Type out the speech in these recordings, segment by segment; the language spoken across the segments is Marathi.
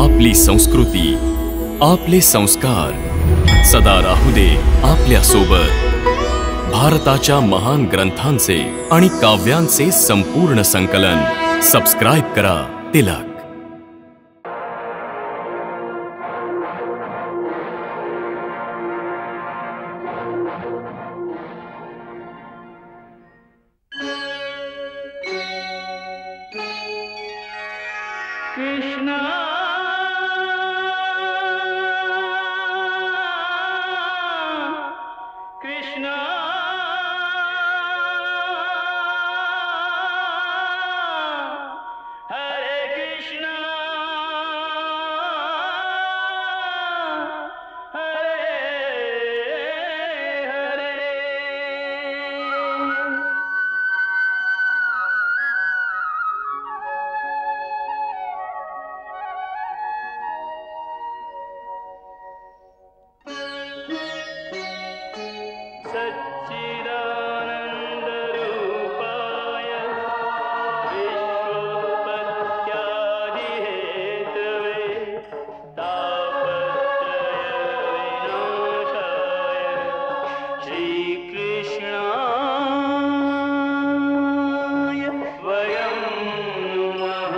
आपली संस्कृती, आपले संस्कार सदा राहू दे आपल्या सोबत। भारताच्या महान ग्रंथांचे आणि काव्यांचे संपूर्ण संकलन सबस्क्राइब करा तिलक। कृष्णा कृष्णा हरे कृष्णा हरे हरे। सच्चिदानन्दरूपाय विश्वोत्पत्त्यादिहेतवे तापत्रयविनाशाय श्रीकृष्णाय वयं नमः।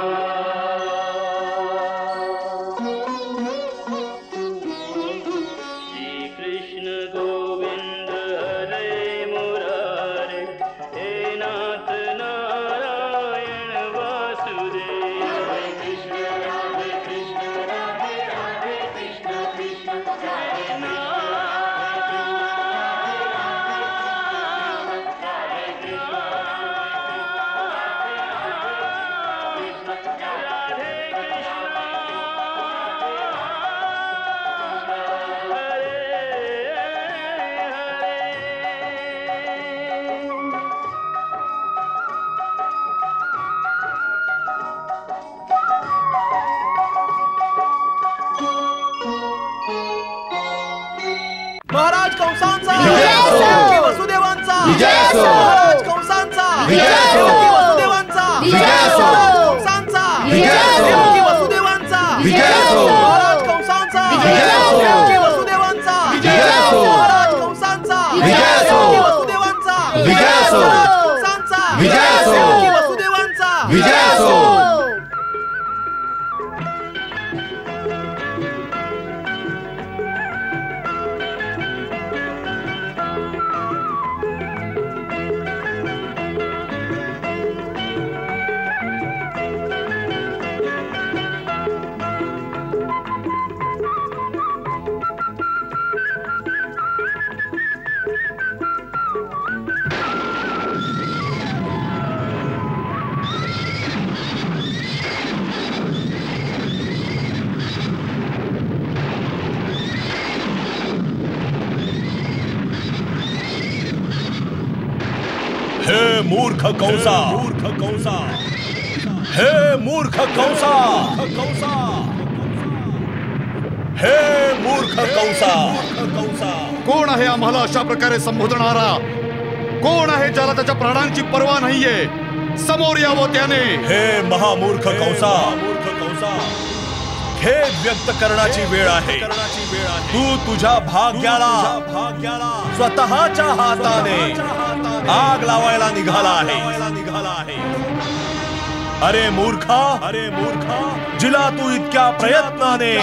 श्रीकृष्ण गोविंद हरे मुरारे, हे नाथ नारायण वासुदेव। हरे कृष्ण राधे कृष्ण राधे राधे कृष्ण कृष्ण हरे महाराज कंसांचा विजय असो. देवकी वसुदेवांचा विजय असो. महाराज कंसांचा विजय असो. देवकी वसुदेवांचा विजय असो. महाराज कंसांचा विजय असो. देवकी वसुदेवांचा विजय असो. महाराज कंसांचा विजय असो. देवकी वसुदेवांचा विजय असो. महाराज कंसांचा विजय असो. देवकी वसुदेवांचा विजय असो. महाराज कंसांचा विजय असो. देवकी वसुदेवांचा विजय असो. हे मूर्ख कंसा, हे मूर्ख कंसा, हे मूर्ख कंसा। कोण आहे आम्हाला अशा प्रकारे संबोधणारा? कोण आहे ज्याला त्याच्या प्राणांची पर्वा नाहीये? समोर यावं त्याने। हे महामूर्ख कंसा, खेद व्यक्त करण्याची वेळ आहे। तू तुझ्या भाग्याला स्वतःच्या हाताने आग लावायला निघाला आहे। अरे मूर्खा, जिला तू इतक्या प्रयत्नाने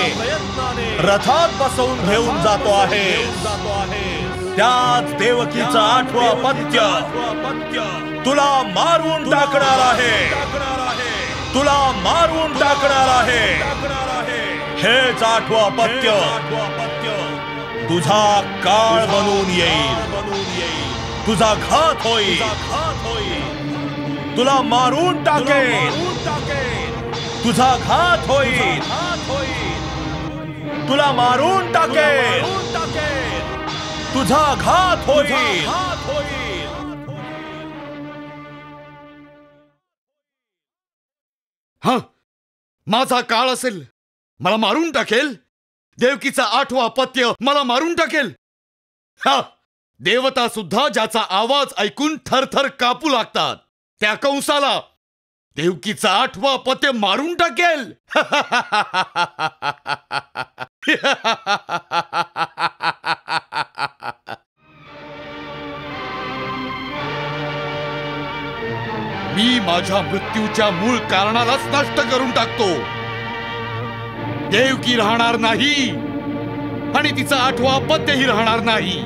रथात बसवून घेऊन जातो आहे, त्याच देवकीचं 8वं अपत्य तुला मारून टाकणार आहे, तुला मारून टाकणार आहे। हेच 8वं अपत्य तुझा काळ बनून येईल, तुझा घात होईल, तुला मारून टाकेल, तुझा घात होईल, तुला मारून टाकेल, तुझा घात होईल। हा, माझा काळ असेल, मला मारून टाकेल? देवकीचा 8वं अपत्य मला मारून टाकेल? हा, देवता सुद्धा ज्याचा आवाज ऐकून थरथर कापू लागतात, त्या कंसाला देवकीचा 8वा अपत्य मारून टाकेल. मी माझ्या मृत्यूच्या मूळ कारणालाच नष्ट करून टाकतो. देवकी राहणार नाही आणि तिचा 8वा अपत्यही राहणार नाही.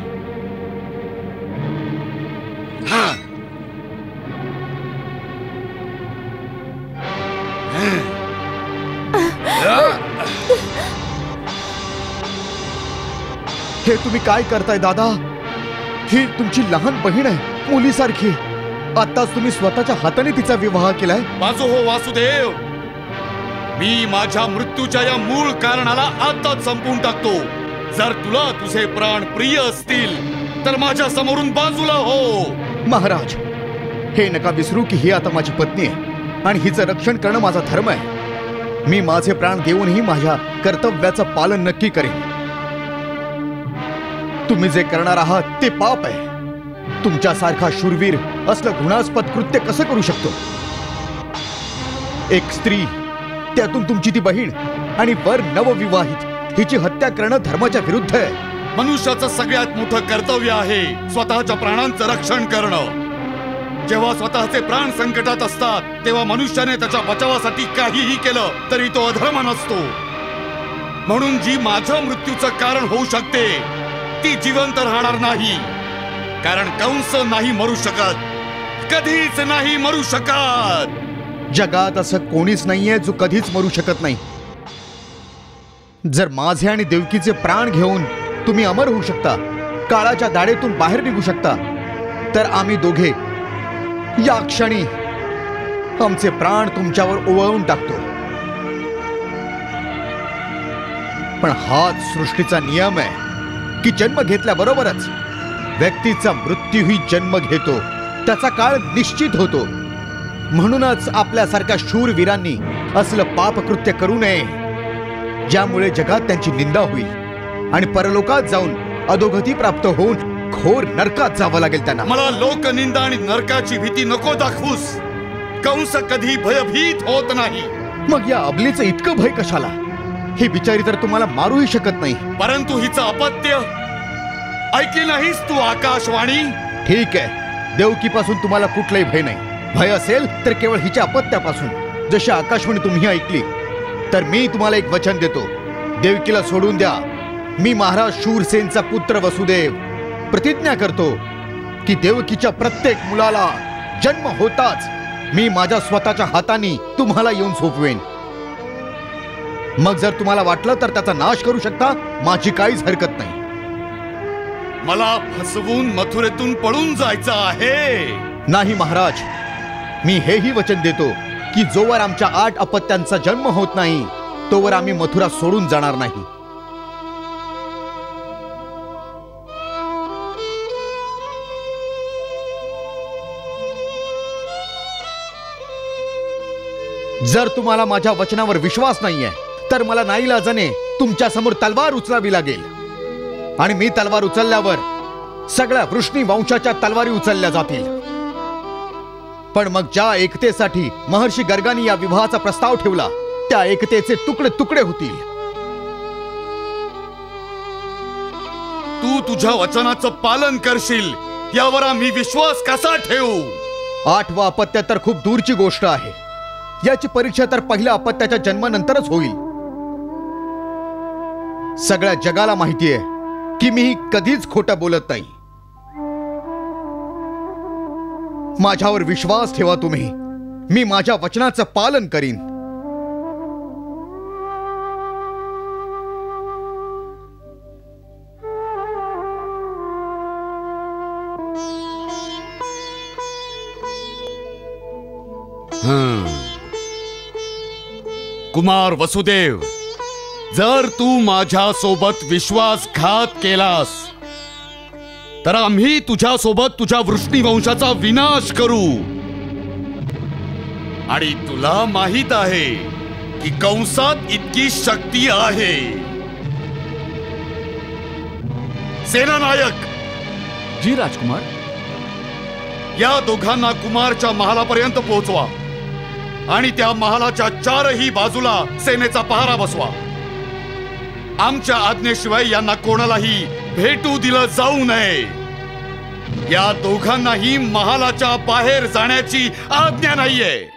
हे तुम्ही काय करताय दादा? ही तुमची लहान बहीण आहे, मुलीसारखी. आताच तुम्ही स्वतःच्या हाताने तिचा विवाह केलाय. वासो हो वासुदेव, मी माझ्या मृत्यूच्या या मूळ कारणाला आताच संपवून टाकतो. जर तुला तुझे प्राण प्रिय असतील तर माझ्या समोरून बाजूला हो. महाराज, हे नका विसरू की ही आता माझी पत्नी आहे आणि हिचं रक्षण करणं माझा धर्म आहे. मी माझे प्राण देऊनही माझ्या कर्तव्याचं पालन नक्की करेन. तुम्ही जे करणार आहात ते पाप आहे. तुमच्यासारखा शूरवीर असलं घृणास्पद कृत्य कसं करू शकतो? एक स्त्री, त्यातून तुमची ती बहीण आणि वर नवविवाहित, हिची हत्या करणं धर्माच्या विरुद्ध आहे. मनुष्याचं सगळ्यात मोठं कर्तव्य आहे स्वतःच्या प्राणांचं रक्षण करणं. जेव्हा स्वतःचे प्राण संकटात असतात तेव्हा मनुष्याने त्याच्या बचावासाठी काहीही केलं तरी तो अधर्म नसतो. म्हणून जी माझ्या मृत्यूचं कारण होऊ शकते ती जिवंत राहणार नाही. कारण कंस नाही मरू शकत, कधीच नाही मरू शकत. जगात असं कोणीच नाहीये जो कधीच मरू शकत नाही. जर माझे आणि देवकीचे प्राण घेऊन तुम्ही अमर होऊ शकता, काळाच्या दाढेतून बाहेर निघू शकता, तर आम्ही दोघे या क्षणी आमचे प्राण तुमच्यावर ओवाळून टाकतो. पण हाच सृष्टीचा नियम आहे की जन्म घेतल्याबरोबरच व्यक्तीचा मृत्यूही जन्म घेतो, त्याचा काळ निश्चित होतो. म्हणूनच आपल्यासारख्या शूरवीरांनी असलं पापकृत्य करू नये ज्यामुळे जगात त्यांची निंदा होईल आणि परलोकात जाऊन अधोगती प्राप्त होऊन घोर नरकात जावं लागेल त्यांना. मला लोकनिंदा आणि नरकाची भीती नको दाखवूस. कंस कधी भयभीत होत नाही. मग या अबलीचं इतकं भय कशाला? ही बिचारी तर तुम्हाला मारूही शकत नाही. परंतु हिचं अपत्य ऐकली नाहीस तू आकाशवाणी? ठीक आहे, देवकीपासून तुम्हाला कुठलंही भय नाही. भय असेल तर केवळ हिच्या अपत्यापासून. जशी आकाशवाणी तुम्ही ऐकली, तर मी तुम्हाला एक वचन देतो. देवकीला सोडून द्या. मी महाराज शूरसेनचा पुत्र वसुदेव प्रतिज्ञा करतो की देवकीच्या प्रत्येक मुलाला जन्म होताच मी माझ्या स्वतःच्या हाताने तुम्हाला येऊन सोपवेन. मग जर तुम्हाला वाटलं तर त्याचा नाश करू शकता, माझी काहीच हरकत नाही. मला फसवून मथुरेतून पळून जायचं आहे? नाही महाराज, मी हेही वचन देतो की जोवर आमच्या 8 अपत्यांचा जन्म होत नाही तोवर आम्ही मथुरा सोडून जाणार नाही. जर तुम्हाला माझ्या वचनावर विश्वास नाहीये तर मला नाईलाजाने तुमच्या समोर तलवार उचलावी लागेल आणि मी तलवार उचलल्यावर सगळ्या वृष्णी वंशाच्या तलवारी उचलल्या जातील. पण मग ज्या एकतेसाठी महर्षी गर्गांनी या विवाहाचा प्रस्ताव ठेवला त्या एकतेचे तुकडे तुकडे होतील. तू तुझ्या वचनाचं पालन करशील यावर आम्ही विश्वास कसा ठेवू? 8वा अपत्य तर खूप दूरची गोष्ट आहे. याची परीक्षा तर पहिल्या अपत्याच्या जन्मानंतरच होईल. सगळ्या जगाला माहितीये की मी कधीच खोटं बोलत नाही. माझ्यावर विश्वास ठेवा तुम्ही. मी माझ्या वचनाचं पालन करीन. कुमार वसुदेव, जर तू माझ्या सोबत विश्वासघात केलास तर आम्ही तुझ्या सोबत तुझ्या वृष्णी वंशाचा विनाश करू. आणि तुला माहित आहे की कंसात इतकी शक्ती आहे. सेनानायक जी राजकुमार. या दोघांना कुमारच्या महालापर्यंत पोहोचवा. आणि त्या महालाच्या चारही बाजूला सेनेचा पहारा बसवा. आमच्या आज्ञेशिवाय यांना कोणालाही भेटू दिलं जाऊ नये. या दोघांनाही महालाच्या बाहेर जाण्याची आज्ञा नाहीये.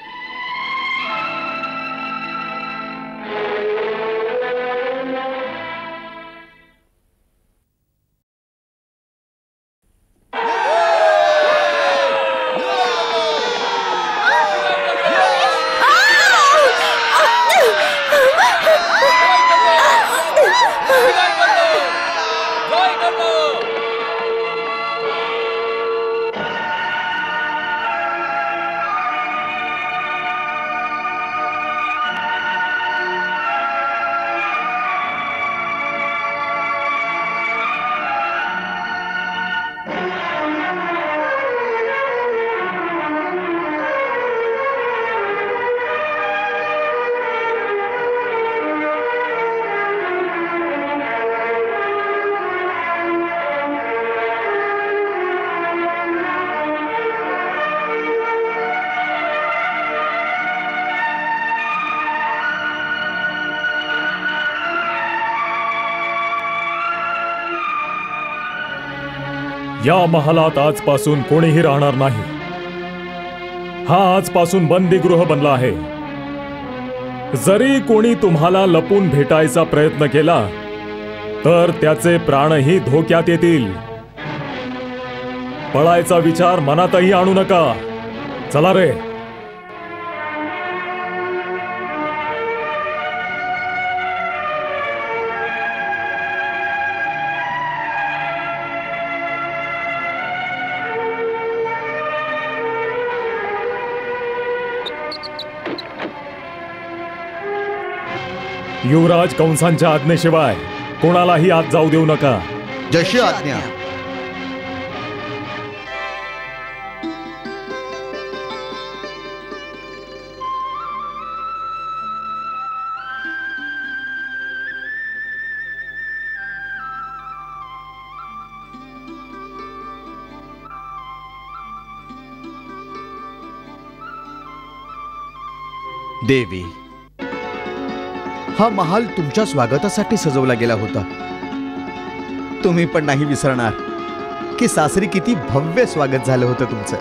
या महालात आजपासून कोणीही राहणार नाही. हा आजपासून बंदीगृह बनला आहे. जरी कोणी तुम्हाला लपून भेटायचा प्रयत्न केला तर त्याचे प्राणही धोक्यात येतील. पळायचा विचार मनातही आणू नका. चला रे. युवराज कंसांच्या आज्ञेशिवाय कोणालाही आत जाऊ देऊ नका. जशी आज्ञा. देवी, हा महाल तुमच्या स्वागतासाठी सजवला गेला होता. तुम्ही पण नाही विसरणार की सासरी किती भव्य स्वागत झालं होतं तुमचं.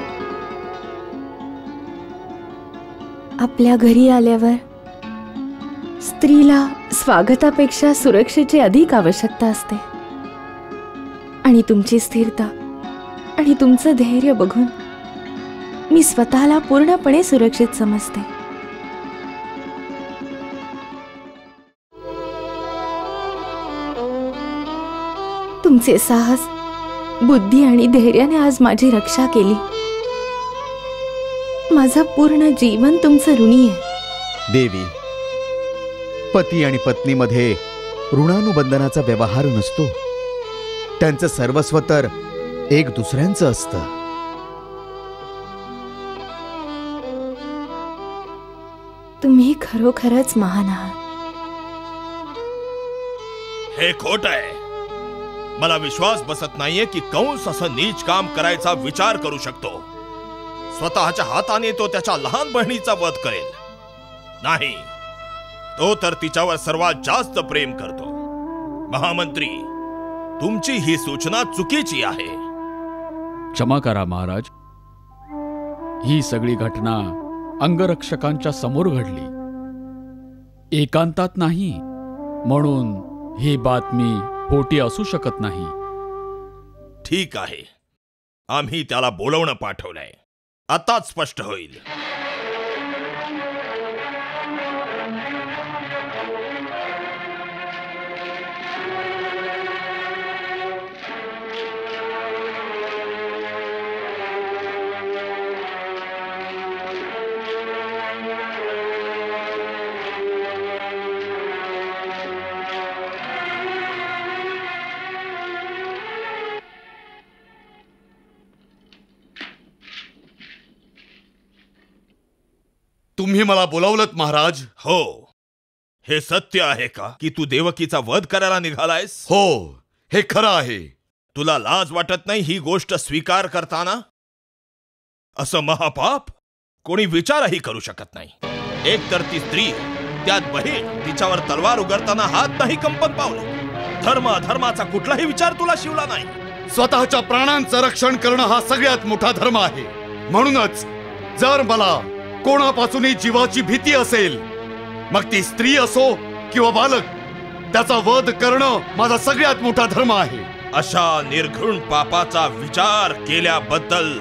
आपल्या घरी आल्यावर स्त्रीला स्वागतापेक्षा सुरक्षेची अधिक आवश्यकता असते. आणि तुमची स्थिरता आणि तुमचं धैर्य बघून मी स्वतःला पूर्णपणे सुरक्षित समजते. तुमचे साहस, बुद्धी आणि धैर्याने आज माझी रक्षा केली. माझं पूर्ण जीवन तुमचं ऋणी आहे. देवी, पती आणि पत्नीमध्ये ऋणानुबंधनाचा व्यवहार नसतो. त्यांचं सर्वस्व तर एक दुसऱ्यांचं असतं. तुम्ही खरोखरच महान आहात. हे खोट आहे. मला विश्वास बसत नाहीये की कंस असं नीच काम करायचा विचार करू शकतो. स्वतःच्या हाताने तो त्याच्या लहान बहिणीचा वध करेल. नाही, तो तर तिच्यावर सर्वात जास्त प्रेम करतो. महामंत्री, तुमची ही सूचना चुकीची आहे. क्षमा करा महाराज. ही सगळी घटना अंगरक्षकांच्या समोर घडली, एकांतात नाही. म्हणून ही बातमी खोटी असू शकत नाही. ठीक आहे, आम्ही त्याला बोलवणं पाठवलंय. आताच स्पष्ट होईल. तुम्ही मला बोलावलत महाराज? हो. हे सत्य आहे का की तू देवकीचा वध करायला निघालायस? हो, हे खरं आहे. तुला लाज वाटत नाही ही गोष्ट स्वीकार करताना? असं महापाप कोणी विचारही करू शकत नाही. एक तर ती स्त्री, त्यात बहीण, तिच्यावर तलवार उगारताना हात नाही कंपन पावले. धर्म अधर्माचा कुठलाही विचार तुला शिवला नाही. स्वतःच्या प्राणांचं रक्षण करणं हा सगळ्यात मोठा धर्म आहे. म्हणूनच जर मला कोणापासूनही जीवाची भीती असेल, मग ती स्त्री असो किंवा बालक, त्याचा वध करणं माझा सगळ्यात मोठा धर्म आहे. अशा निर्घृण पापाचा विचार केल्याबद्दल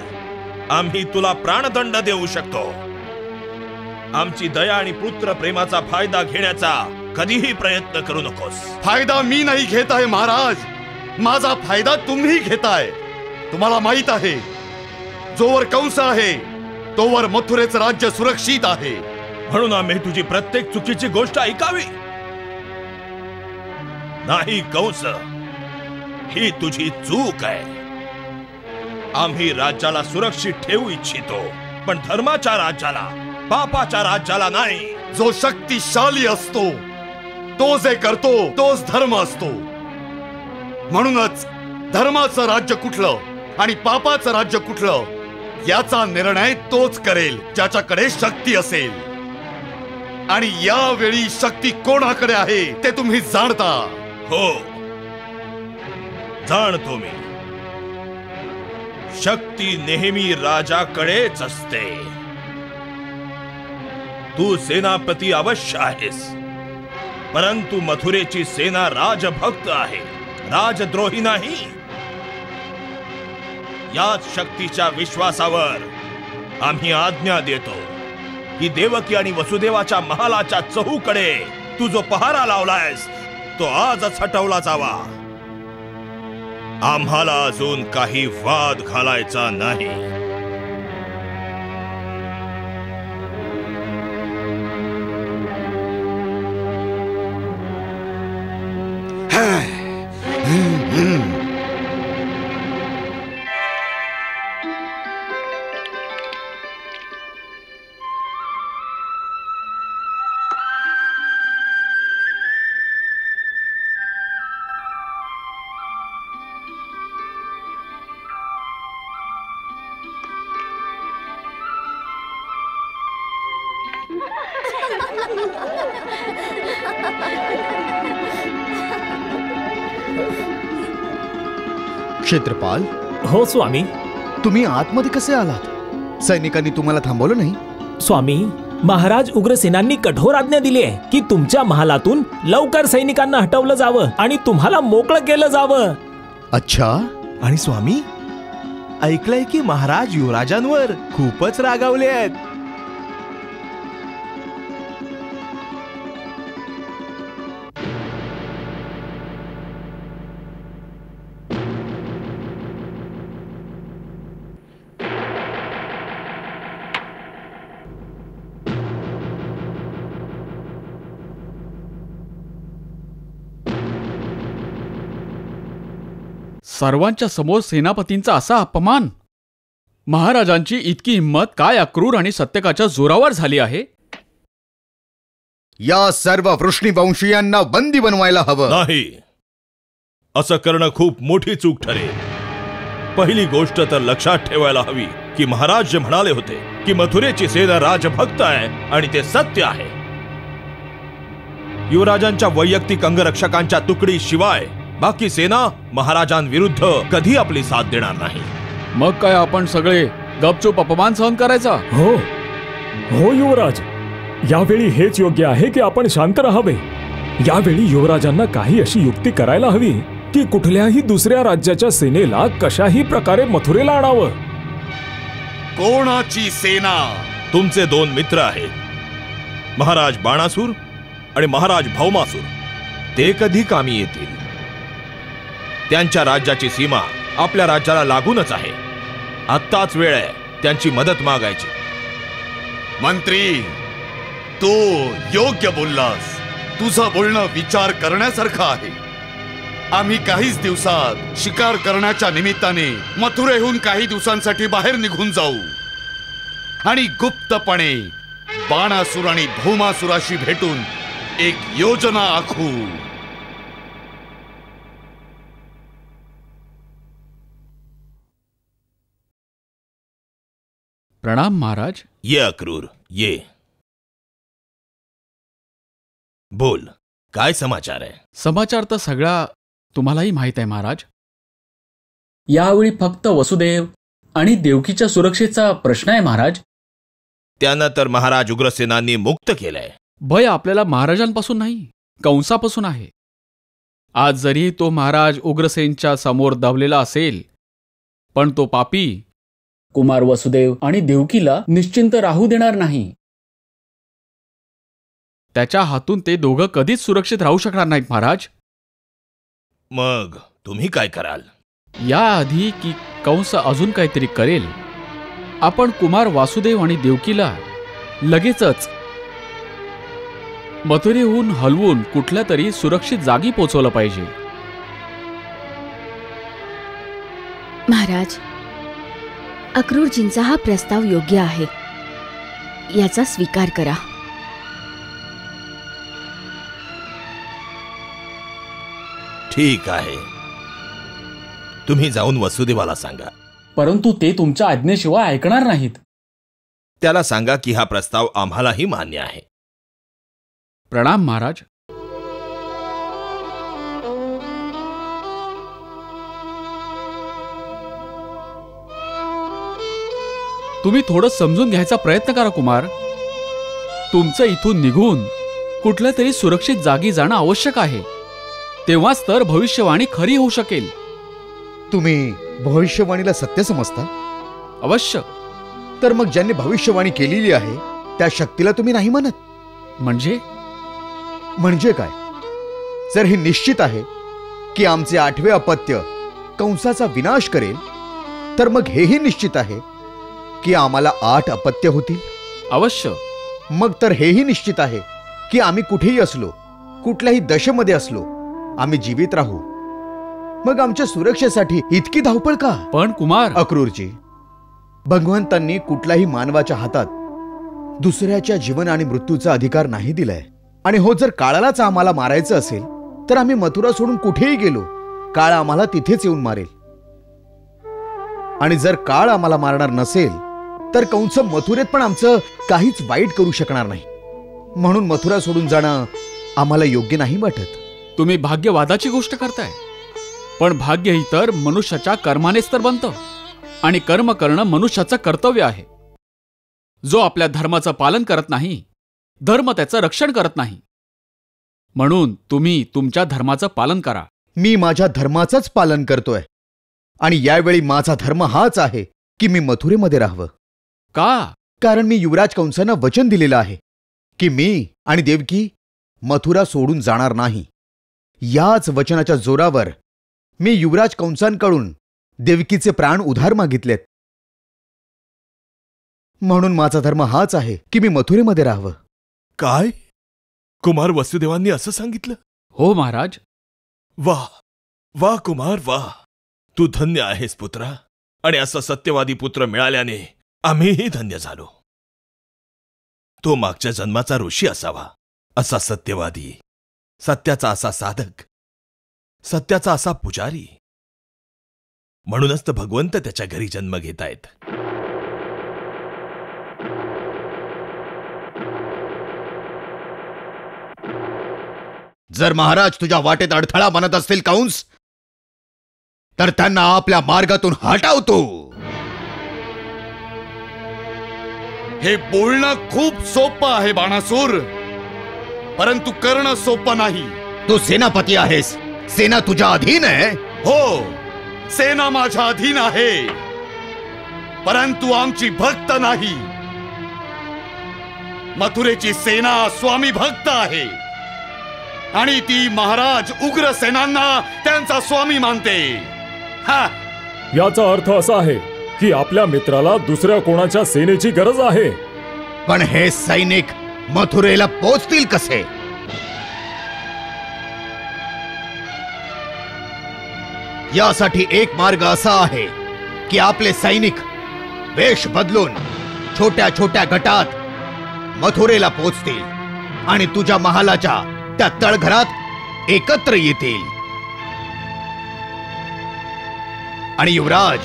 आम्ही तुला प्राणदंड देऊ शकतो. आमची दया आणि पुत्र प्रेमाचा फायदा घेण्याचा कधीही प्रयत्न करू नकोस. फायदा मी नाही घेत आहे महाराज, माझा फायदा तुम्ही घेताय. तुम्हाला माहित आहे, जोवर कंस आहे तोवर मथुरेचं राज्य सुरक्षित आहे. म्हणून आम्ही तुझी प्रत्येक चुकीची गोष्ट ऐकावी नाही. कंस, ही तुझी चूक आहे. आम्ही राज्याला सुरक्षित ठेवू इच्छितो, पण धर्माच्या राज्याला, पापाच्या राज्याला नाही. जो शक्तिशाली असतो तो जे करतो तोच धर्म असतो. म्हणूनच धर्माचं राज्य कुठलं आणि पापाचं राज्य कुठलं याचा निर्णय तोच करेल ज्याच्याकडे शक्ती असेल. आणि यावेळी शक्ती कोणाकडे आहे ते तुम्ही जाणता. हो, जाणतो मी. शक्ती नेहमी राजाकडेच असते. तू सेनापती अवश्य आहेस, परंतु मथुरेची सेना राजभक्त आहे, राजद्रोही नाही. याच शक्तीच्या विश्वासावर आम्ही आज्ञा देतो की देवकी आणि वसुदेवाच्या महालाच्या चहूकडे तू जो पहारा लावलायस तो आजच हटवला जावा. आम्हाला अजून काही वाद घालायचा नाही. क्षेत्रपाल. हो स्वामी. तुम्ही आतमध्ये कसे आलात? सैनिकांनी तुम्हाला थांबवलं नाही? स्वामी, महाराज उग्रसेनांनी कठोर आज्ञा दिली आहे की तुमच्या महालातून लवकर सैनिकांना हटवलं जावं आणि तुम्हाला मोकळं केलं जावं. अच्छा. आणि स्वामी, ऐकलंय की महाराज युवराजांवर खूपच रागावले आहेत. सर्वांच्या समोर सेनापतींचा असा अपमान. महाराजांची इतकी हिंमत काय अक्रूर आणि सत्यकाच्या जोरावर झाली आहे? या सर्व वृष्णीवंशीयांना बंदी बनवायला हवं. नाही, असं करणं खूप मोठी चूक ठरेल. पहिली गोष्ट तर लक्षात ठेवायला हवी की महाराज जे म्हणाले होते की मथुरेची सेना राजभक्त आहे आणि ते सत्य आहे. युवराजांच्या वैयक्तिक अंगरक्षकांच्या तुकडी शिवाय बाकी सेना महाराजांविरुद्ध कधी आपली साथ देणार नाही. मग काय आपण सगळे गपचूप अपमान सहन करायचा? हो हो युवराज, यावेळी हेच योग्य आहे की आपण शांत राहावे. यावेळी युवराजांना काही अशी युक्ती करायला हवी की कुठल्याही दुसऱ्या राज्याच्या सेनेला कशाही प्रकारे मथुरेला आणावं. कोणाची सेना? तुमचे दोन मित्र आहेत, महाराज बाणासूर आणि महाराज भौमासूर. ते कधी कामी येतील? त्यांच्या राज्याची सीमा आपल्या राज्याला लागूनच आहे. आत्ताच वेळ आहे त्यांची मदत मागायची. मंत्री, तू योग्य बोललास. तुझं बोलणं विचार करण्यासारखं आहे. आम्ही काहीच दिवसात शिकार करण्याच्या निमित्ताने मथुरेहून काही दिवसांसाठी बाहेर निघून जाऊ आणि गुप्तपणे बाणासूर आणि भौमासुराशी भेटून एक योजना आखू. प्रणाम महाराज. ये अक्रूर, ये. बोल, काय समाचार आहे? समाचार तर सगळा तुम्हालाही माहीत आहे महाराज. यावेळी फक्त वसुदेव आणि देवकीच्या सुरक्षेचा प्रश्न आहे महाराज. त्यानं तर महाराज उग्रसेनांनी मुक्त केलंय. भय आपल्याला महाराजांपासून नाही, कंसापासून आहे. आज जरी तो महाराज उग्रसेनच्या समोर दबलेला असेल, पण तो पापी कुमार वसुदेव आणि देवकीला निश्चिंत राहू देणार नाही. त्याच्या हातून ते दोघं कधीच सुरक्षित राहू शकणार नाहीत महाराज. मग तुम्ही काय कराल? याआधी की कंस अजून काहीतरी करेल, आपण कुमार वासुदेव आणि देवकीला लगेचच मथुरेहून हलवून कुठल्या तरी सुरक्षित जागी पोचवलं पाहिजे. महाराज, अक्रूरजींचा हा प्रस्ताव योग्य आहे, याचा स्वीकार करा. ठीक आहे, तुम्ही जाऊन वसुदेवाला सांगा. परंतु ते तुमच्या आज्ञेशिवाय ऐकणार नाहीत. त्याला सांगा की हा प्रस्ताव आम्हालाही मान्य आहे. प्रणाम महाराज. तुम्ही थोडं समजून घ्यायचा प्रयत्न करा कुमार. तुमचं इथून निघून कुठल्या तरी सुरक्षित जागी जाणं आवश्यक आहे. तेव्हाच तर भविष्यवाणी खरी होऊ शकेल. तुम्ही भविष्यवाणीला सत्य समजता? अवश्य. तर मग ज्यांनी भविष्यवाणी केलेली आहे त्या शक्तीला तुम्ही नाही म्हणत? म्हणजे काय? जर हे निश्चित आहे की आमचे 8वे अपत्य कंसाचा विनाश करेल, तर मग हेही निश्चित आहे की आम्हाला 8 अपत्य होतील. अवश्य. मग तर हेही निश्चित आहे की आम्ही कुठेही असलो, कुठल्याही दशेमध्ये असलो, आम्ही जीवित राहू. मग आमच्या सुरक्षेसाठी इतकी धावपळ का? पण कुमार, अक्रूरजी, भगवंतांनी कुठल्याही मानवाच्या हातात दुसऱ्याच्या जीवन आणि मृत्यूचा अधिकार नाही दिलाय. आणि हो, जर काळालाच आम्हाला मारायचं असेल तर आम्ही मथुरा सोडून कुठेही गेलो, काळ आम्हाला तिथेच येऊन मारेल. आणि जर काळ आम्हाला मारणार नसेल तर कंस मथुरेत पण आमचं काहीच वाईट करू शकणार नाही. म्हणून मथुरा सोडून जाणं आम्हाला योग्य नाही वाटत. तुम्ही भाग्यवादाची गोष्ट करताय, पण भाग्य ही तर मनुष्याच्या कर्मानेच तर बनतं. आणि कर्म करणं मनुष्याचं कर्तव्य आहे. जो आपल्या धर्माचं पालन करत नाही, धर्म त्याचं रक्षण करत नाही. म्हणून तुम्ही तुमच्या धर्माचं पालन करा. मी माझ्या धर्माचंच पालन करतोय. आणि यावेळी माझा धर्म हाच आहे की मी मथुरेमध्ये राहावं. का? कारण मी युवराज कंसांना वचन दिलेलं आहे की मी आणि देवकी मथुरा सोडून जाणार नाही. याच वचनाच्या जोरावर मी युवराज कंसांकडून देवकीचे प्राण उधार मागितलेत. म्हणून माझा धर्म हाच आहे की मी मथुरेमध्ये राहावं. काय? कुमार वसुदेवांनी असं सांगितलं? हो महाराज. वाह वाह कुमार वाह, तू धन्य आहेस पुत्रा. आणि असं सत्यवादी पुत्र मिळाल्याने आम्हीही धन्य झालो. तो मागच्या जन्माचा ऋषी असावा, असा सत्यवादी, सत्याचा असा साधक, सत्याचा असा पुजारी. म्हणूनच तर भगवंत त्याच्या घरी जन्म घेतायत. जर महाराज तुझ्या वाटेत अडथळा बनत असतील कंस, तर त्यांना आपल्या मार्गातून हटवतो. हे बोलणं खूप सोपं आहे बाणासूर, परंतु करणं सोपं नाही. तू सेनापती आहेस, सेना तुझ्या अधीन आहे. हो, सेना माझ्या अधीन आहे, परंतु आमची भक्त नाही. मथुरेची सेना स्वामी भक्त आहे आणि ती महाराज उग्रसेनांना त्यांचा स्वामी मानते. याचा अर्थ असा आहे की आपल्या मित्राला दुसऱ्या कोणाच्या सेनेची गरज आहे. पण हे सैनिक मथुरेला पोचतील कसे? यासाठी एक मार्ग असा आहे की आपले सैनिक वेश बदलून छोट्या छोट्या गटात मथुरेला पोचतील आणि तुझ्या महालाच्या त्या तळघरात एकत्र येतील. आणि युवराज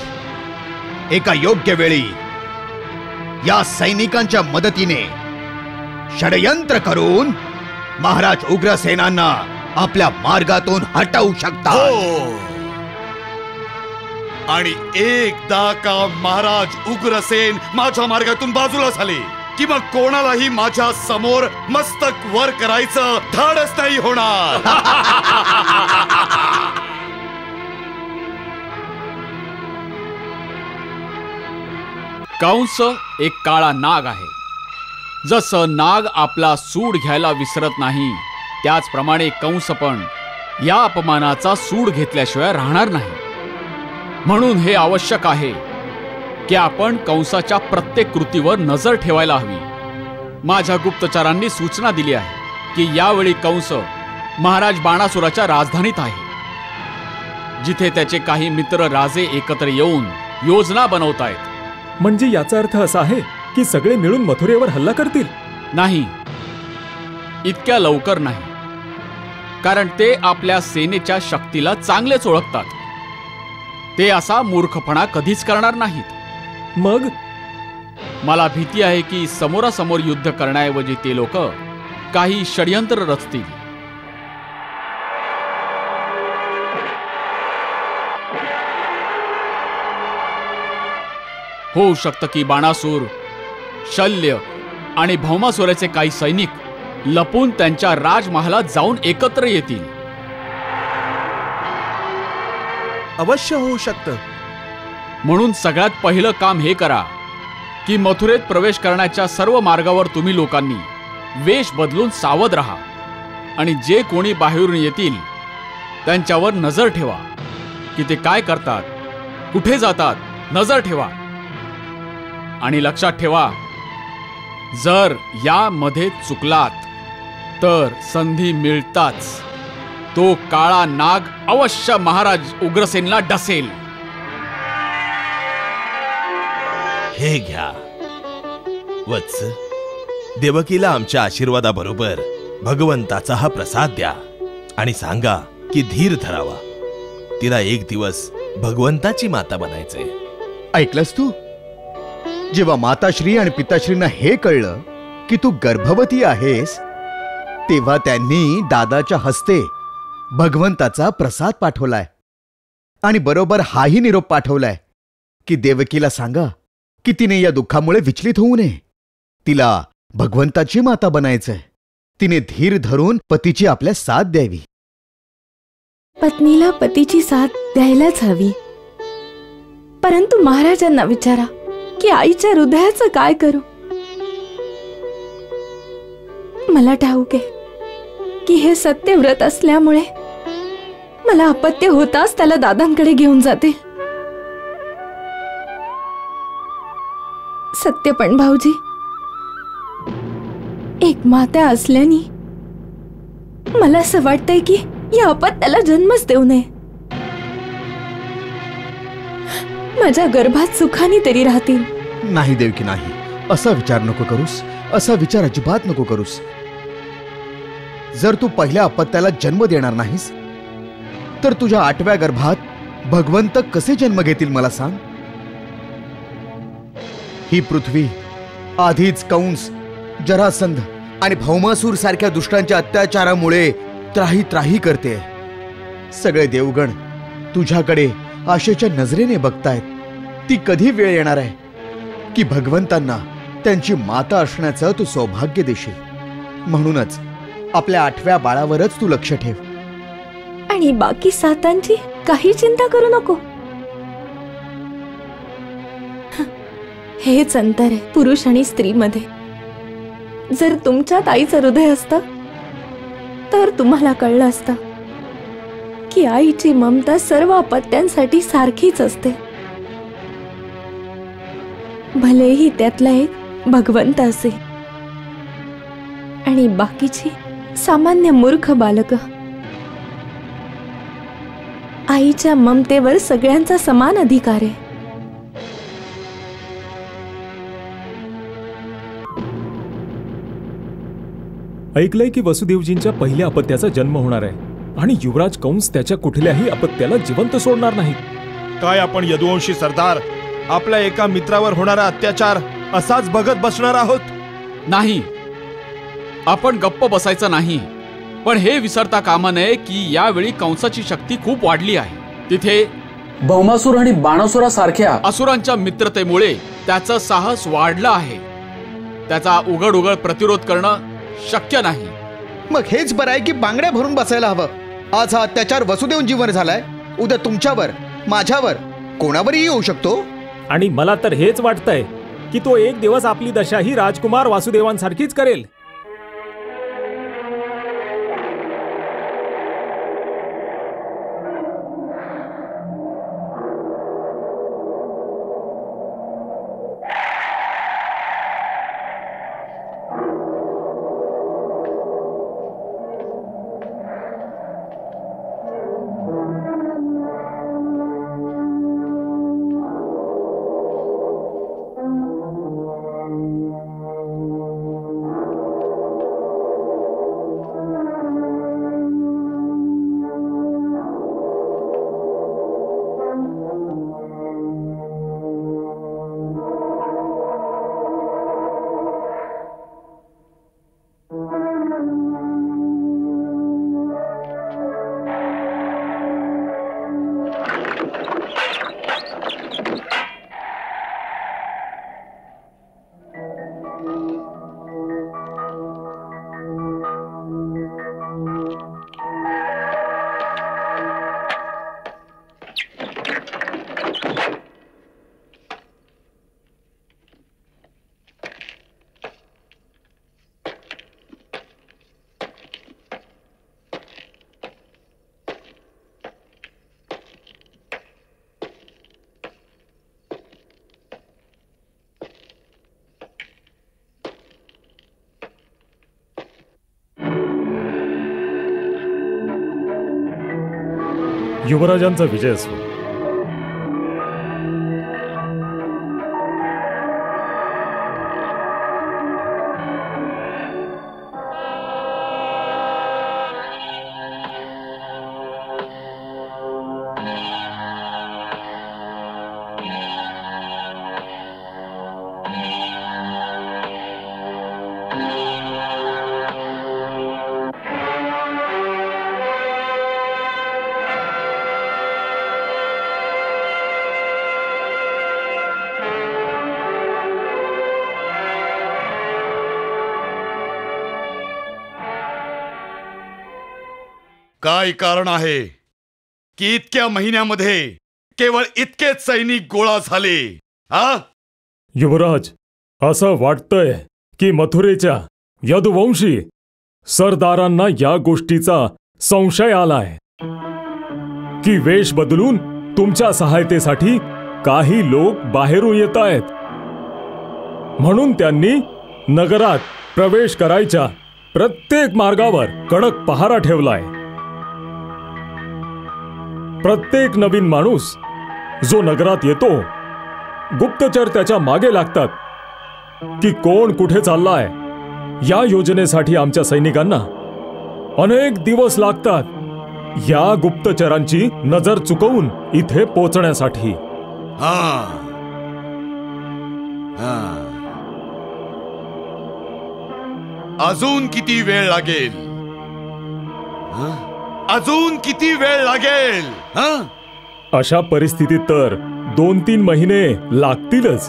एका योग्य वेळी या सैनिकांच्या मदतीने षडयंत्र करून महाराज उग्रसेनांना आपल्या मार्गातून हटवू शकता. आणि एकदा का महाराज उग्रसेन माझ्या मार्गातून बाजूला झाले की मग कोणालाही माझ्या समोर मस्तक वर करायचं धाडस नाही होणार. कंस एक काळा नाग आहे. जसं नाग आपला सूड घ्यायला विसरत नाही, त्याचप्रमाणे कंस पण या अपमानाचा सूड घेतल्याशिवाय राहणार नाही. म्हणून हे आवश्यक आहे की आपण कंसाच्या प्रत्येक कृतीवर नजर ठेवायला हवी. माझ्या गुप्तचरांनी सूचना दिली आहे की यावेळी कंस महाराज बाणासुराच्या राजधानीत आहे, जिथे त्याचे काही मित्र राजे एकत्र येऊन योजना बनवतायत. म्हणजे याचा अर्थ असा आहे की सगळे मिळून मथुरेवर हल्ला करतील? नाही, इतक्या लवकर नाही, कारण ते आपल्या सेनेच्या शक्तीला चांगलेच ओळखतात. ते असा मूर्खपणा कधीच करणार नाहीत. मग मला भीती आहे की समोरासमोर युद्ध करण्याऐवजी ते लोक काही षडयंत्र रचतील. होऊ शकतं की बाणासूर, शल्य आणि भौमासुराचे काही सैनिक लपून त्यांच्या राजमहालात जाऊन एकत्र येतील. अवश्य होऊ शकतं. म्हणून सगळ्यात पहिलं काम हे करा की मथुरेत प्रवेश करण्याच्या सर्व मार्गावर तुम्ही लोकांनी वेश बदलून सावध राहा आणि जे कोणी बाहेरून येतील त्यांच्यावर नजर ठेवा की ते काय करतात, कुठे जातात. नजर ठेवा आणि लक्षात ठेवा, जर यामध्ये चुकलात तर संधी मिळताच तो काळा नाग अवश्य महाराज उग्रसेनला डसेल. हे घ्या वत्स, देवकीला आमच्या आशीर्वादाबरोबर भगवंताचा हा प्रसाद द्या आणि सांगा की धीर धरावा. तिला एक दिवस भगवंताची माता बनायचंय. ऐकलंस तू? जेव्हा माताश्री आणि पिताश्रींना हे कळलं की तू गर्भवती आहेस, तेव्हा त्यांनी दादाच्या हस्ते भगवंताचा प्रसाद पाठवलाय आणि बरोबर हाही निरोप पाठवलाय की देवकीला सांगा की तिने या दुःखामुळे विचलित होऊ नये. तिला भगवंताची माता बनायचंय. तिने धीर धरून पतीची आपल्या साथ द्यावी. पत्नीला पतीची साथ द्यायलाच हवी, परंतु महाराजांना विचारा की आईच्या हृदयाचं काय करू. मला ठाऊक आहे की हे सत्यव्रत असल्यामुळे मला अपत्य होताच त्याला दादांकडे घेऊन जाते. सत्य पण भाऊजी, एक माता असल्याने मला असं वाटतंय की या अपत्याला जन्मच देऊ नये. माझ्या गर्भात सुखाने तरी राहतील. नाही देवकी, नाही. असा विचार नको करूस. असा विचार अजिबात नको करूस. जर तू पहिल्या अपत्याला जन्म देणार नाहीस तर तुझ्या 8व्या गर्भात भगवंत कसे जन्म घेतील मला सांग. ही पृथ्वी आधीच कंस, जरासंध आणि भौमासूर सारख्या दुष्टांच्या अत्याचारामुळे त्राही त्राही करते. सगळे देवगण तुझ्याकडे आशेच्या नजरेने बघतायत. ती कधी वेळ येणार आहे की भगवंतांना त्यांची माता असण्याचं तू सौभाग्य देशील. म्हणूनच आपल्या 8व्या बाळावरच तू लक्ष ठेव. आणि बाकी 7 काही चिंता करू नको. हेच अंतर आहे पुरुष आणि स्त्रीमध्ये. जर तुमच्यात आईचं हृदय असतं तर तुम्हाला कळलं असतं की आईची ममता सर्व अपत्यांसाठी सारखीच असते. भलेही त्यातला एक भगवंत असे आणि बाकीची सामान्य मूर्ख बालक. आईच्या ममतेवर सगळ्यांचा समान अधिकार आहे. ऐकलंय की वसुदेवजींच्या पहिल्या अपत्याचा जन्म होणार आहे आणि युवराज कंस त्याच्या कुठल्याही अपत्याला जिवंत सोडणार नाही. काय आपण यदुवंशी सरदार आपल्या एका मित्रावर होणारा अत्याचार असाच बघत बसणार आहोत? नाही. आपण गप्प बसायचं नाही, पण हे विसरता कामा नये की यावेळी कंसाची शक्ती खूप वाढली आहे. तिथे भौमासूर आणि बाणासुरासारख्या असुरांच्या मित्रतेमुळे त्याचं साहस वाढलं आहे. त्याचा उघड उघड प्रतिरोध करणं शक्य नाही. मग हेच बरं आहे की बांगड्या भरून बसायला हवं. आज हा अत्याचार वसुदेवजींवर झालाय, उद्या तुमच्यावर, माझ्यावर, कोणावरही येऊ शकतो. आणि मला तर हेच वाटतंय की तो एक दिवस आपली दशा ही राजकुमार वासुदेवांसारखीच करेल. युवराजांचा विजय असो. काय कारण आहे की इतक्या महिन्यामध्ये केवळ इतकेच सैनिक गोळा झाले? युवराज, असं वाटतंय की मथुरेच्या यदुवंशी सरदारांना या गोष्टीचा संशय आलाय की वेश बदलून तुमच्या सहायतेसाठी काही लोक बाहेरून येत आहेत. म्हणून त्यांनी नगरात प्रवेश करायच्या प्रत्येक मार्गावर कडक पहारा ठेवलाय. प्रत्येक नवीन माणूस जो नगरात येतो, गुप्तचर त्याच्या मागे लागतात की कोण कुठे चाललाय. या योजनेसाठी आमच्या सैनिकांना अनेक दिवस लागतात या गुप्तचरांची नजर चुकवून इथे पोहोचण्यासाठी. अजून किती वेळ लागेल? अजून किती वेळ लागेल? अशा परिस्थितीत तर 2-3 महिने लागतीलच.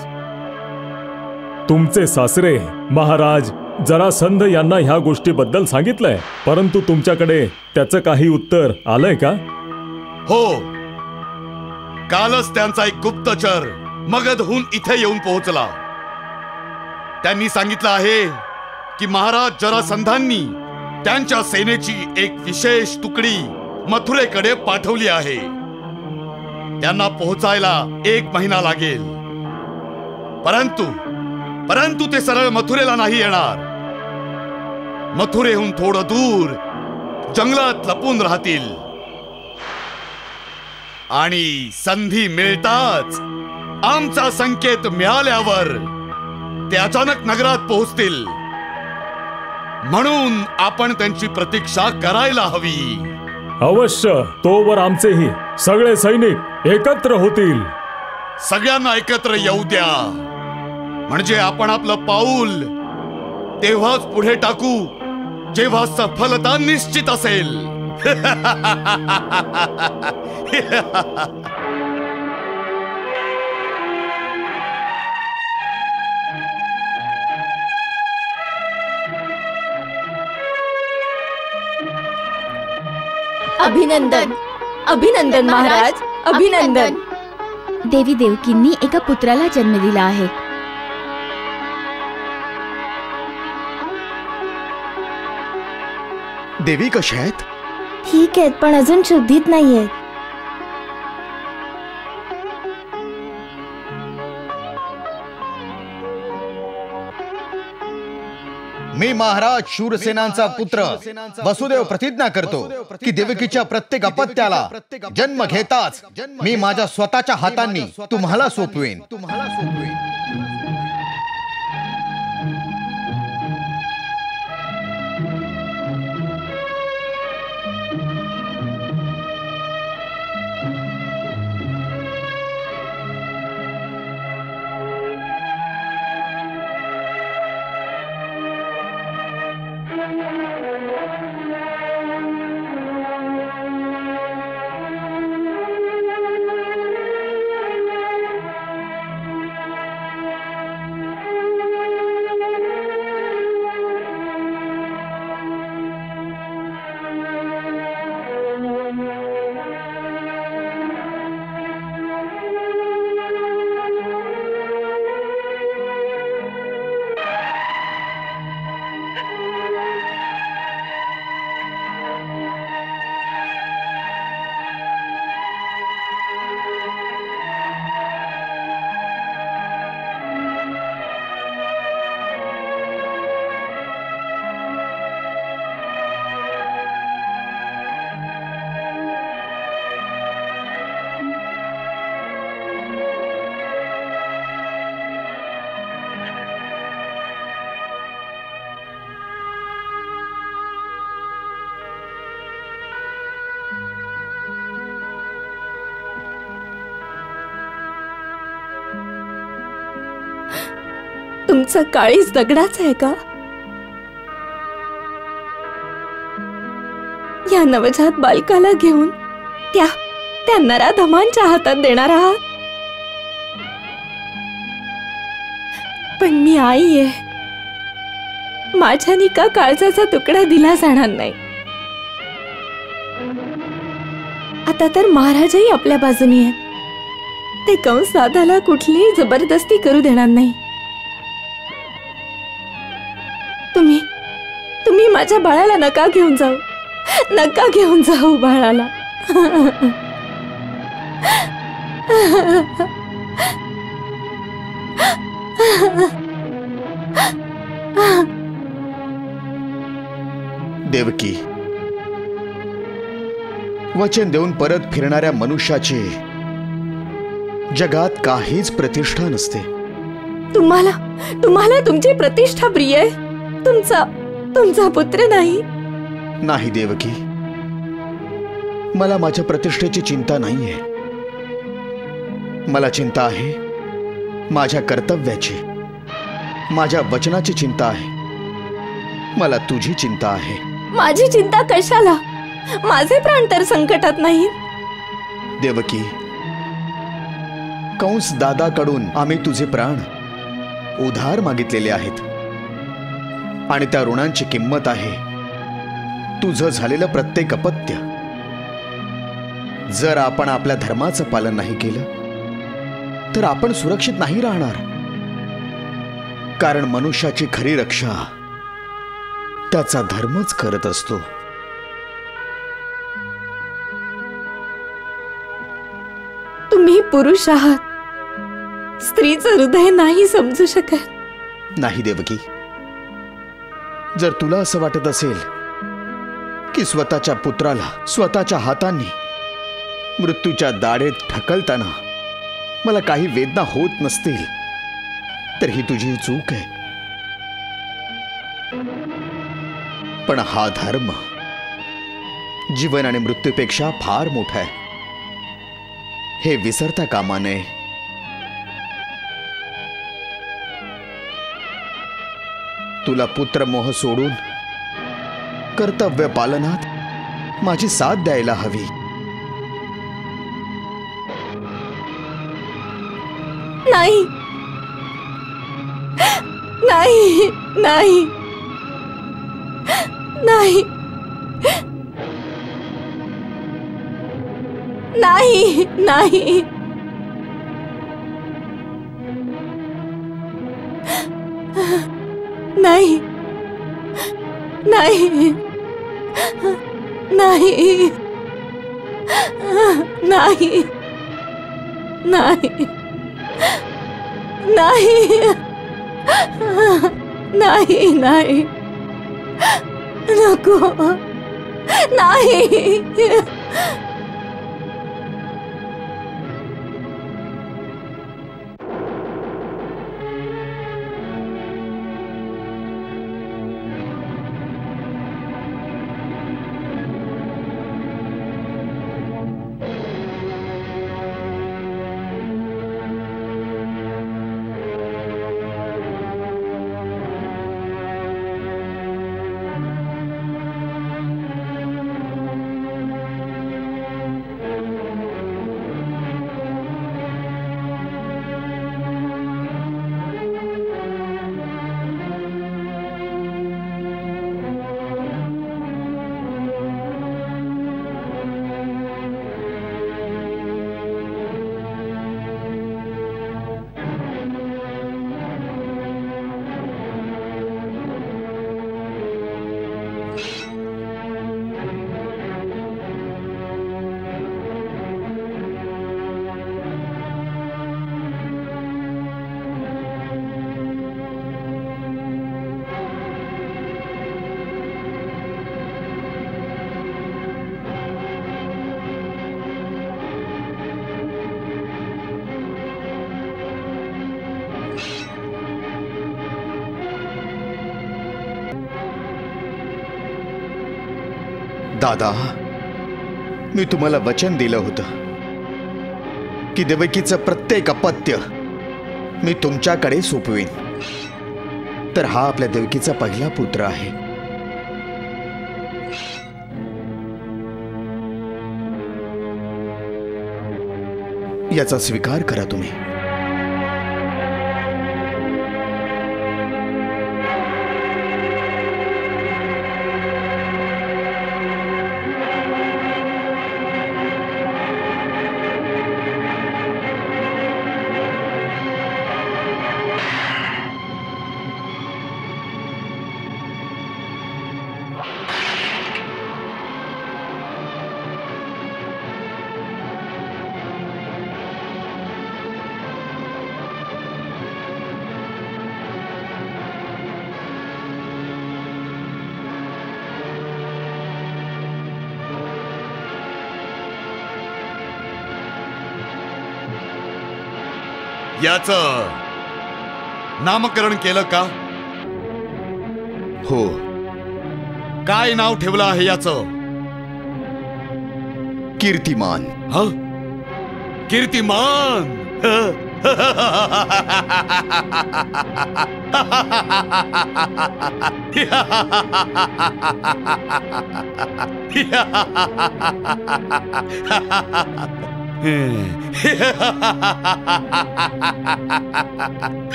तुमचे सासरे महाराज जरासंध यांना ह्या गोष्टीबद्दल सांगितलंय, परंतु तुमच्याकडे त्याचं काही उत्तर आलंय का? हो, कालच त्यांचा एक गुप्तचर मगधहून इथे येऊन पोहोचला. त्यांनी सांगितलं आहे की महाराज जरासंधांनी त्यांच्या सेनेची एक विशेष तुकडी मथुरेकडे पाठवली आहे. त्यांना पोहोचायला 1 महिना लागेल. परंतु ते सरळ मथुरेला नाही येणार. मथुरेहून थोडं दूर जंगलात लपून राहतील आणि संधी मिळताच आमचा संकेत मिळाल्यावर ते अचानक नगरात पोहोचतील. म्हणून आपण त्यांची प्रतीक्षा करायला हवी. अवश्य. तोवर आमचेही सगळे सैनिक एकत्र होतील. सगळ्यांना एकत्र येऊ द्या, म्हणजे आपण आपलं पाऊल तेव्हाच पुढे टाकू जेव्हा सफलता निश्चित असेल. अभिनंदन अभिनंदन महाराज, अभिनंदन. देवी देवकींनी एका पुत्राला जन्म दिला आहे. देवी कशा आहेत? ठीक आहेत, पण अजून शुद्धीत नाहीयेत. मी महाराज शूरसेनांचा पुत्र वसुदेव प्रतिज्ञा करतो की देवकीच्या प्रत्येक अपत्याला जन्म घेताच मी माझ्या स्वतःच्या हातांनी तुम्हाला सोपवेन. तुमचा काळीज दगडाचा आहे का? या नवजात बालकाला घेऊन त्या नराधमांच्या हातात देणार आहात? पण मी आई आहे, माझ्यानी का काळजाचा तुकडा दिला जाणार नाही? आता तर महाराजही आपल्या बाजूनी आहेत. ते कंस दादाला कुठलीही जबरदस्ती करू देणार नाही. तुम्ही माझ्या बाळाला नका घेऊन जाऊ, नका घेऊन जाऊ बाळाला. देवकी, वचन देऊन परत फिरणाऱ्या मनुष्याची जगात काहीच प्रतिष्ठा नसते. तुम्हाला तुमची प्रतिष्ठा प्रिय आहे, तुमचा पुत्र नाही. नाही देवकी, मला माझ्या प्रतिष्ठेची चिंता नाहीये. मला चिंता आहे माझ्या कर्तव्याची, माझ्या वचनाची चिंता आहे. मला तुझी चिंता आहे. माझी चिंता कशाला? माझे प्राण तर संकटात नाहीत. देवकी, कंस दादाकडून आम्ही तुझे प्राण उधार मागितलेले आहेत आणि त्या ऋणांची किंमत आहे तुझं झालेलं प्रत्येक अपत्य. जर आपण आपल्या धर्माचं पालन नाही केलं तर आपण सुरक्षित नाही राहणार. कारण मनुष्याची खरी रक्षा त्याचा धर्मच करत असतो. तुम्ही पुरुष आहात, स्त्रीचं हृदय नाही समजू शकत. नाही देवकी, जर तुला असं वाटत असेल की स्वतःच्या पुत्राला स्वतःच्या हातांनी मृत्यूच्या दाढेत ढकलताना मला काही वेदना होत नसतील तर ही तुझी चूक आहे. पण हा धर्म जीवन आणि मृत्यूपेक्षा फार मोठा आहे, हे विसरता कामा नये. तुला पुत्रमोह सोडून कर्तव्य पालनात माझी साथ द्यायला हवी. नाही नाही नाही नाही नाही नाही नाही नाही नाही नाही नाही नाही नाही नाही नको नाही. दादा, मी तुम्हाला वचन दिलं होतं की देवकीचं प्रत्येक अपत्य मी तुमच्याकडे सोपवीन. तर हा आपल्या देवकीचा पहिला पुत्र आहे. याचा स्वीकार करा तुम्ही. याचं नामकरण केलं का? हो. काय नाव ठेवलं आहे याचं? कीर्तिमान. कीर्तिमान.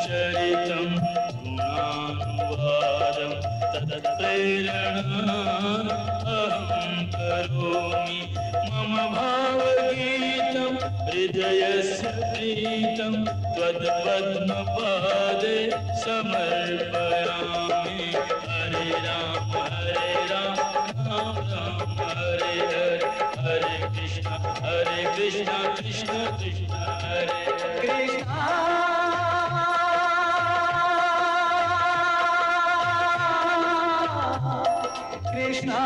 चरितं गुणानुवादं तत्प्रेरणा अहं करोमि. मम भावगीतं हृदयस्य प्रीतं त्वत्पद्मपादे समर्पयामि. हरे राम राम राम हरे हरे. हरे कृष्ण कृष्ण कृष्ण हरे कृष्ण. Krishna